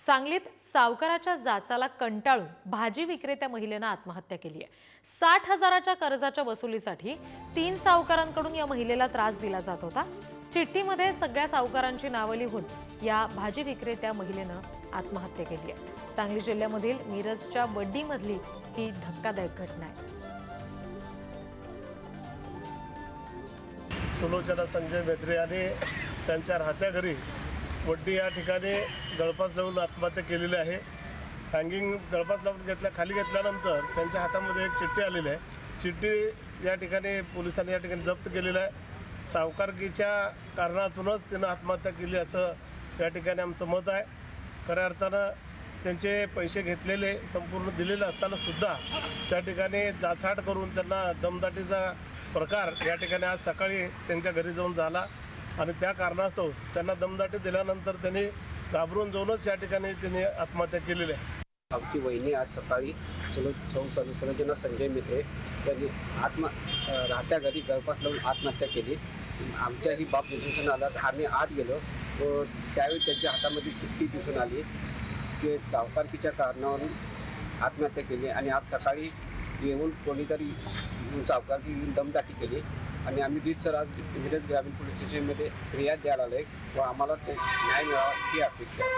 सांगलीत सावकाराच्या जाचाला कंटाळून भाजी विक्रेत्या महिलेनं आत्महत्या केली आहे। 60,000च्या कर्जाच्या वसुलीसाठी 3 सावकारांकडून या महिलेला त्रास दिला जात होता। चिठ्ठीमध्ये सगळ्या सावकारांची नावं लिहून या भाजी विक्रेत्या महिलेनं आत्महत्या केली आहे। सांगली जिल्ह्यामधील मिरजच्या वड्डीमधली ही धक्कादायक घटना आहे। सुलोचना संजय मेत्रे यांनी त्यांच्या राहत्या घरी वड्डी या ठिकाणी गळफास लावून आत्महत्या केलेली आहे। हँगिंग गळफास लावून खाली घेतल्यानंतर त्यांच्या हातामध्ये एक चिठ्ठी आलेली आहे। चिठ्ठी या ठिकाणी पोलिसांनी या ठिकाणी जप्त केलेली आहे। सावकारकीच्या कारणातूनच त्यानं आत्महत्या केली असं या ठिकाणी आमचं मत आहे। खऱ्या अर्थानं त्यांचे पैसे घेतलेले संपूर्ण दिलेले असताना सुद्धा त्या ठिकाणी जाचाट करून त्यांना दमदाटीचा प्रकार या ठिकाणी आज सकाळी त्यांच्या घरी जाऊन झाला आणि त्या कारणास्तव त्यांना दमदाटी दिल्यानंतर त्यांनी घाबरून जाऊनच या ठिकाणी त्यांनी आत्महत्या केलेली आहे। आमची वहिनी आज सकाळी सुलोचना संजय मेत्रे यांनी राहत्या घरी गळफास लावून आत्महत्या केली। आमच्याही बाप दिसून आला तर आम्ही आत गेलो, त्यावेळी त्यांच्या हातामध्ये चिठ्ठी दिसून आली की सावकारकीच्या कारणावरून आत्महत्या केली आणि आज सकाळी येऊन कोणीतरी सावकारकी येऊन दमदाटी केली आणि आम्ही रीतसर आज मिरज ग्रामीण पोलीस स्टेशनमध्ये फिर्याद द्यायला आलो आहे व आम्हाला ते न्याय मिळावा ही अपेक्षा आहे।